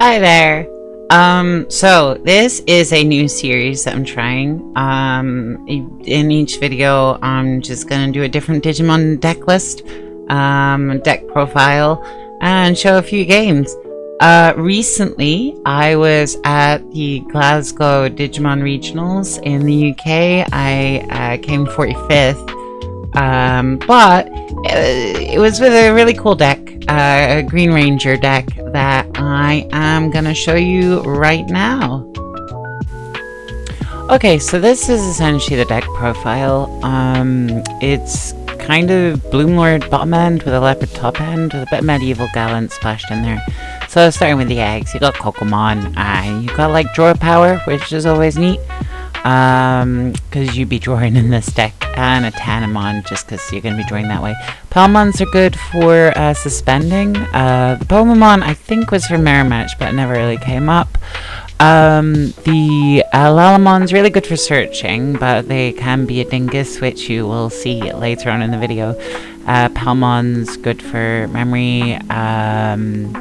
Hi there. So this is a new series that I'm trying. In each video, I'm just gonna do a different Digimon deck list, deck profile, and show a few games. Recently, I was at the Glasgow Digimon Regionals in the UK. I came 45th, but it was with a really cool deck, a greenranger deck that I am gonna show you right now. Okay, so this is essentially the deck profile. It's kind of Bloomlord bottom end with a leopard top end with a bit of medieval gallant splashed in there. So starting with the eggs, you got Kokomon, you got like draw power, which is always neat, because you'd be drawing in this deck, and a Tanemon, just because you're going to be drawing that way. Palmons are good for suspending. The Pomamon I think was for mirror match, but it never really came up. The Lalamon's really good for searching, but they can be a dingus, which you will see later on in the video. Palmon's good for memory, and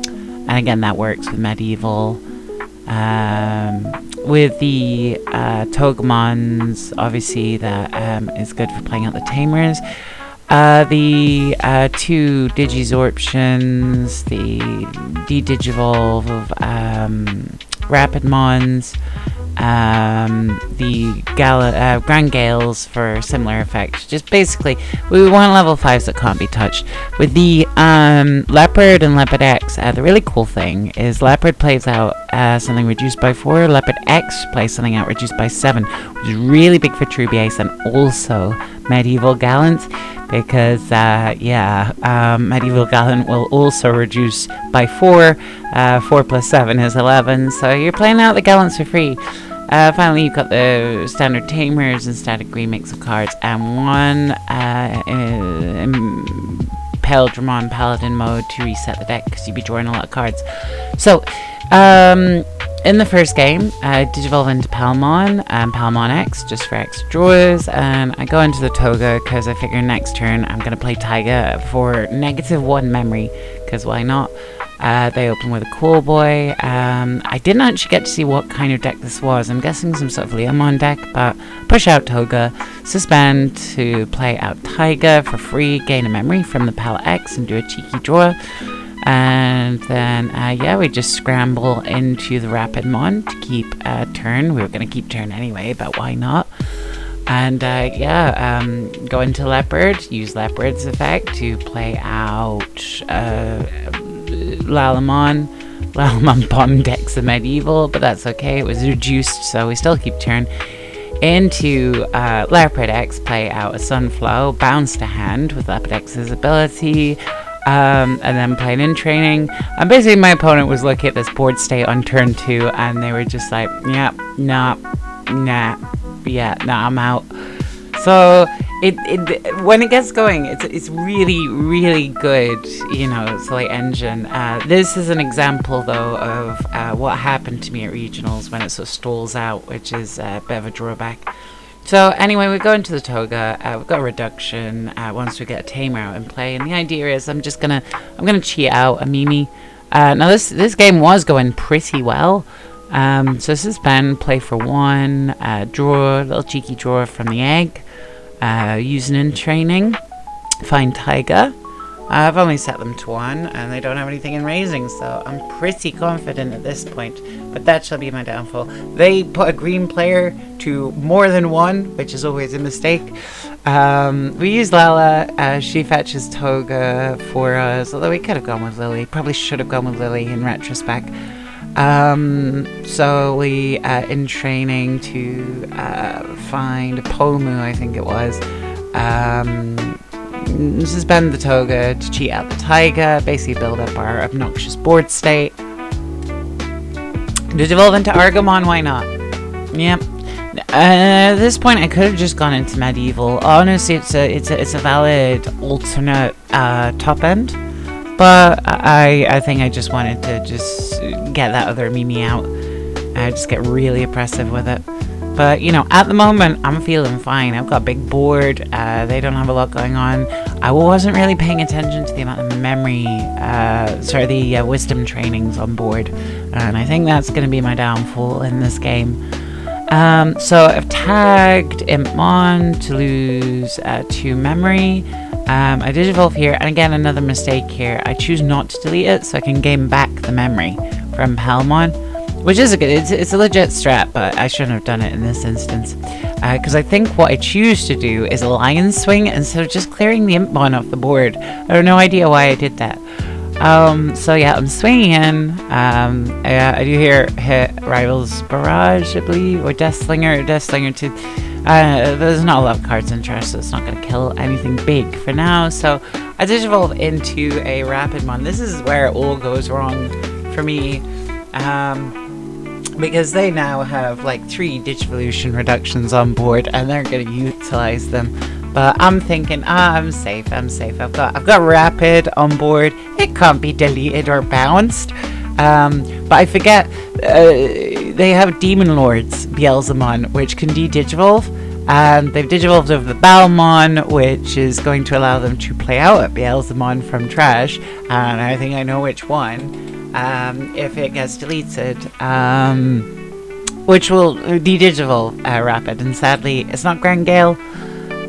again that works with medieval. With the Togemons, obviously that is good for playing out the tamers. The two Digizorptions, the D-Digivolve of Rapidmons, the Grand Gales for similar effects. Just basically, we want level 5s that can't be touched. With the Leopard and Leopard X, the really cool thing is Leopard plays out something reduced by 4, Leopard X plays something out reduced by 7, which is really big for Trubiace and also Medieval Gallant, because Medieval Gallant will also reduce by 4. 4 plus 7 is 11, so you're playing out the Gallants for free. Finally, you've got the standard tamers and standard green mix of cards, and one Dramon Paladin mode to reset the deck, because you'd be drawing a lot of cards. So, in the first game, I Digivolve into Palmon and Palmon X, just for X draws, and I go into the Toga because I figure next turn I'm going to play Taiga for -1 memory, because why not? They open with a Cool Boy. I didn't actually get to see what kind of deck this was. I'm guessing some sort of Leomon deck, but push out Toga, suspend to play out Taiga for free, gain a memory from the Pal X and do a cheeky draw. And then, we just scramble into the Rapidmon to keep turn. We were going to keep turn anyway, but why not? And, go into Leopard, use Leopard's effect to play out Lalamon. Lalamon bottom decks the medieval, but that's okay. It was reduced, so we still keep turn. Into Leopard X, play out a Sunflower, bounce to hand with Leopard X's ability. And then playing in training. And basically my opponent was looking at this board state on turn 2, and they were just like, yeah, nah, I'm out. So when it gets going, it's really, really good, it's like engine. This is an example though of what happened to me at regionals when it sort of stalls out, which is a bit of a drawback. So anyway, we go into the Toga. We've got a reduction once we get a tamer out in play, and the idea is I'm gonna cheat out a Mimi. Now this game was going pretty well. So suspend, play for 1, draw, little cheeky draw from the egg, using in training, find Taiga. I've only set them to 1, and they don't have anything in raising, so I'm pretty confident at this point, but that shall be my downfall. They put a green player to more than 1, which is always a mistake. We use Lala, she fetches Toga for us, although we could have gone with Lily, probably should have gone with Lily in retrospect. So we, in training to find Pomu, I think it was, suspend the Toga to cheat out the Taiga, basically build up our obnoxious board state. Digivolve into Argamon, why not? Yep. At this point, I could have just gone into medieval. Honestly, it's a valid alternate top end, but I think I just wanted to just get that other Mimi out. Just get really oppressive with it. But, at the moment, I'm feeling fine. I've got a big board. They don't have a lot going on. I wasn't really paying attention to the amount of memory, the wisdom trainings on board, and I think that's going to be my downfall in this game. So I've tagged Impmon to lose 2 memory. I digivolve here, and again, another mistake here. I choose not to delete it so I can gain back the memory from Palmon, which is it's a legit strat, but I shouldn't have done it in this instance. Because I think what I choose to do is a lion swing instead of just clearing the Impmon off the board. I have no idea why I did that. So yeah, I'm swinging in. I do hear hit Rival's Barrage, I believe, or Deathslinger 2. There's not a lot of cards in trash, so it's not going to kill anything big for now. So I digivolve into a Rapidmon. This is where it all goes wrong for me, because they now have like 3 Digivolution reductions on board, and they're going to utilize them. But I'm thinking, I'm safe. I've got Rapid on board. It can't be deleted or bounced. But I forget they have Demon Lords Beelzemon, which can de-digivolve, and they've digivolved over the Balmon, which is going to allow them to play out at Beelzemon from trash, and I think I know which one, if it gets deleted, which will de-digivolve Rapid, and sadly it's not Grand Gale,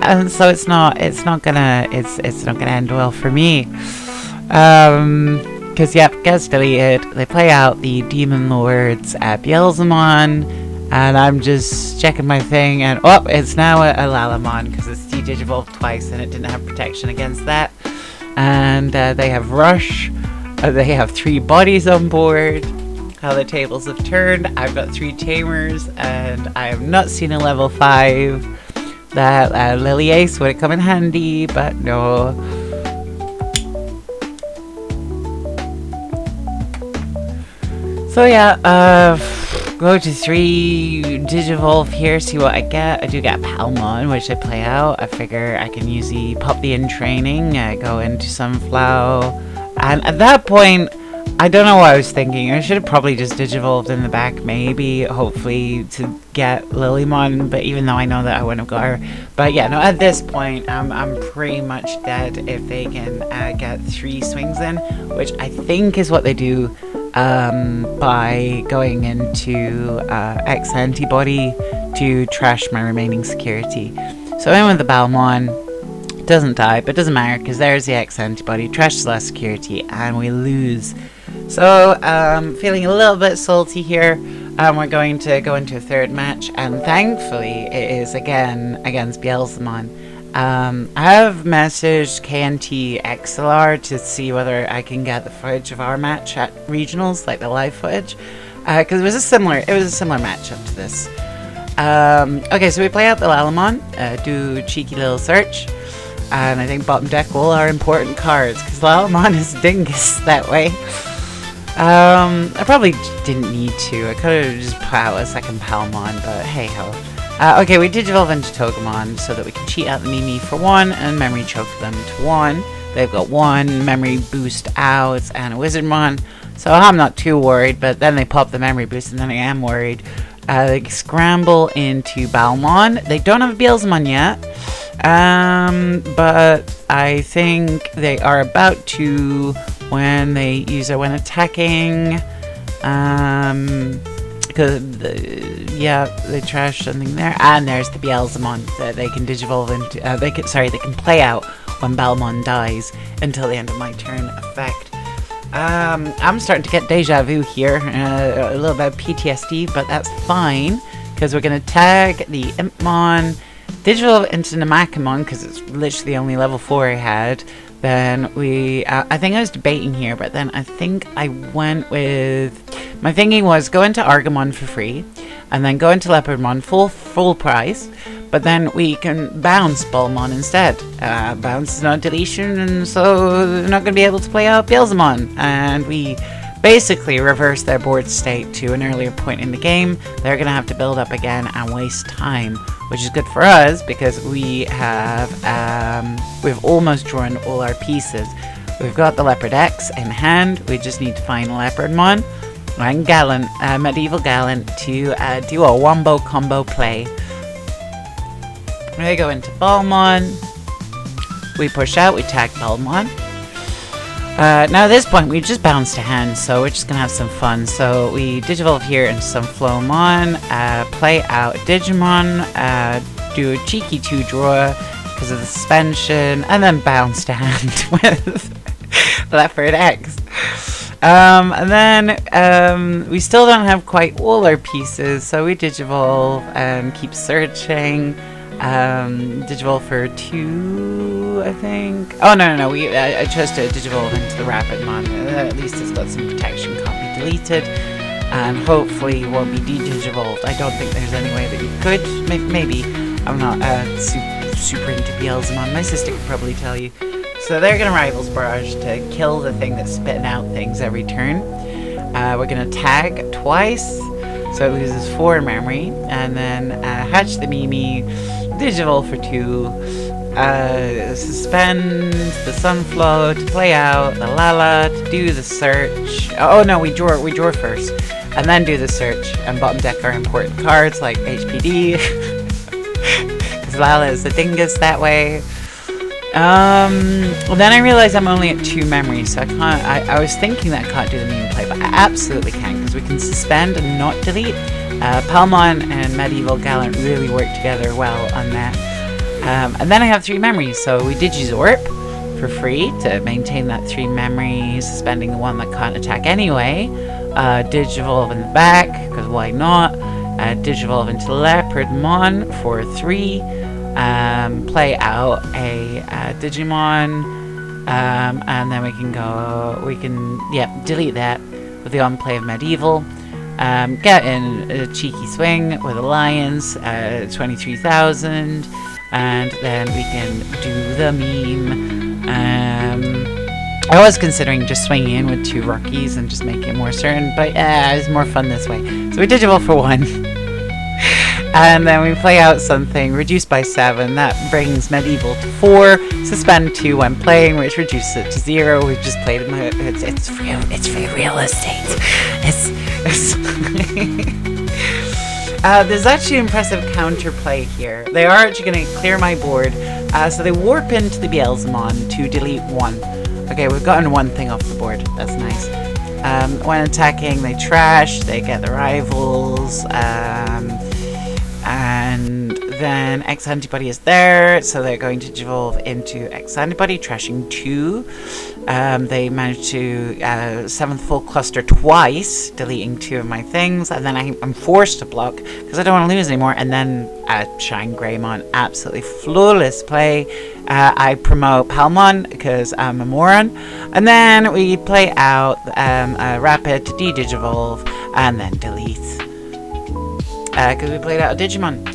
and so it's not gonna end well for me. Because, yep, gets deleted. They play out the Demon Lords at Beelzemon, and I'm just checking my thing, and oh, it's now a Lalamon, because it's de-digivolved twice, and it didn't have protection against that. And they have Rush. They have 3 bodies on board. How the tables have turned. I've got 3 Tamers, and I have not seen a level 5. That Lily Ace would come in handy, but no. So yeah, go to 3, digivolve here, see what I get. I do get Palmon, which I play out. I figure I can usually pop the in training, go into Sunflower, and at that point, I don't know what I was thinking. I should have probably just digivolved in the back, maybe, hopefully, to get Lilymon, but even though I know that I wouldn't have got her. But yeah, no, at this point, I'm pretty much dead if they can get 3 swings in, which I think is what they do by going into X antibody to trash my remaining security. So in with the Balmon, doesn't die, but doesn't matter because there's the X antibody, trashes last security, and we lose. So feeling a little bit salty here. We're going to go into a 3rd match, and thankfully it is again against Beelzemon. I have messaged KNT XLR to see whether I can get the footage of our match at regionals, like the live footage, because it was a similar matchup to this. Okay, so we play out the Lalamon, do a cheeky little search, and I think bottom deck all our important cards, because Lalamon is dingus that way. I probably didn't need to. I could have just put out a second Palmon, but hey ho. Okay, we digivolve into Togemon so that we can cheat out the Mimi for 1 and memory choke them to 1. They've got 1 memory boost out and a Wizardmon, so I'm not too worried, but then they pop the memory boost and then I am worried. They scramble into Balmon. They don't have a Beelzemon yet, but I think they are about to when they use it when attacking. Because they trash something there, and there's the Beelzemon that they can digivolve into. They can play out when Balmon dies until the end of my turn effect. I'm starting to get deja vu here, a little bit of PTSD, but that's fine because we're gonna tag the Impmon, digivolve into Namakamon because it's literally the only level 4 I had. Then we, I think I was debating here, but then I think I went with, my thinking was go into Argamon for free, and then go into Leopardmon full price, but then we can bounce Balmon instead. Bounce is not deletion, and so they're not going to be able to play out Beelzemon, and we basically reverse their board state to an earlier point in the game. They're going to have to build up again and waste time, which is good for us because we have we've almost drawn all our pieces. We've got the Leopard X in hand. We just need to find Leopardmon and Gallant, Medieval Gallant to do a wombo combo play. We go into Balmon. We push out, we tag Belmont. Now at this point, we just bounced a hand, so we're just gonna have some fun. So we Digivolve here into some Flowmon, play out Digimon, do a cheeky 2-draw because of the suspension, and then bounce to hand with Leopard X. And then we still don't have quite all our pieces, so we Digivolve and keep searching. Digivolve for 2, I think. Oh no, I chose to Digivolve into the Rapidmon. At least it's got some protection, can't be deleted, and hopefully won't be de-Digivolved. I don't think there's any way that you could. Maybe. I'm not super into Beelzemon. My sister could probably tell you. So they're gonna Rivals Barrage to kill the thing that's spitting out things every turn. We're gonna tag twice, so it loses 4 memory, and then hatch the Mimi, Digivolve for 2, suspend the Sunflow to play out the Lala to do the search. Oh no, we draw first, and then do the search, and bottom deck our important cards like HPD, because Lala is the dingus that way. Well, then I realized I'm only at 2 memories, so I can't. I was thinking that I can't do the meme play, but I absolutely can, because we can suspend and not delete. Palmon and Medieval Gallant really work together well on that. And then I have 3 memories, so we Digizorp for free to maintain that 3 memories, suspending the one that can't attack anyway. Digivolve in the back, because why not? Digivolve into Leopardmon for 3. Play out a Digimon, and then we can delete that with the on-play of Medieval. Get in a cheeky swing with Alliance, 23,000, and then we can do the meme. I was considering just swinging in with 2 rookies and just making it more certain, but it's more fun this way. So we Digivolve for 1. And then we play out something reduced by 7. That brings Medieval to 4. Suspend 2 when playing, which reduces it to 0. We've just played it. It's free real estate. There's actually impressive counterplay here. They are actually going to clear my board. So they warp into the Beelzemon to delete 1. Okay, we've gotten 1 thing off the board. That's nice. When attacking, they trash. They get the rivals. And then X Antibody is there, so they're going to Digivolve into X Antibody, trashing 2. They managed to 7th full cluster twice, deleting 2 of my things, and then I'm forced to block because I don't want to lose anymore. And then Shine Greymon, absolutely flawless play. I promote Palmon because I'm a moron, and then we play out Rapid to de-Digivolve and then delete. Because we played out a Digimon.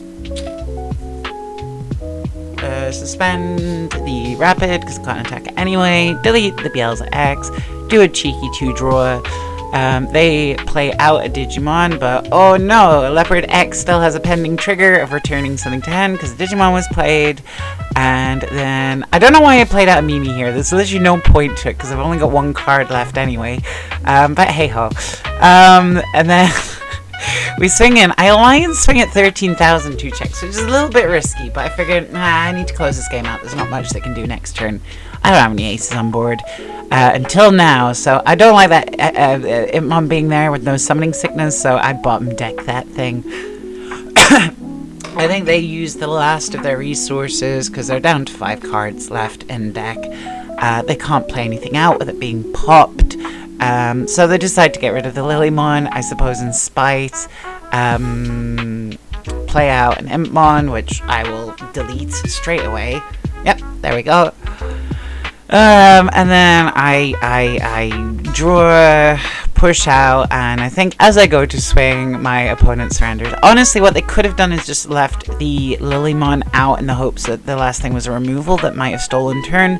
Suspend the Rapid, because it can't attack anyway. Delete the Beelza X. Do a cheeky 2-draw. They play out a Digimon, but oh no! Leopard X still has a pending trigger of returning something to hand, because Digimon was played. And then, I don't know why I played out a Mimi here. There's literally no point to it, because I've only got 1 card left anyway. But hey ho. And then... we swing in. I Alliance swing at 13,000 2 checks, which is a little bit risky, but I figured, I need to close this game out. There's not much they can do next turn. I don't have any aces on board until now, so I don't like that Imp being there with no summoning sickness, so I bottom deck that thing. I think they used the last of their resources because they're down to 5 cards left in deck. They can't play anything out with it being popped. So they decide to get rid of the Lilymon, I suppose in spite. Play out an Impmon, which I will delete straight away. Yep, there we go. And then I draw, push out, and I think as I go to swing, my opponent surrenders. Honestly, what they could have done is just left the Lilymon out in the hopes that the last thing was a removal that might have stolen turn.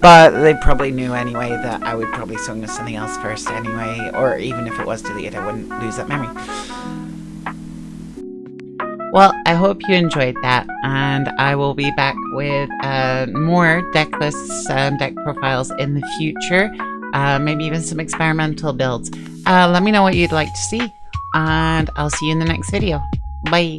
But they probably knew anyway that I would probably swing with something else first anyway, or even if it was deleted, I wouldn't lose that memory. Well, I hope you enjoyed that, and I will be back with more deck lists and deck profiles in the future, maybe even some experimental builds. Let me know what you'd like to see, and I'll see you in the next video. Bye!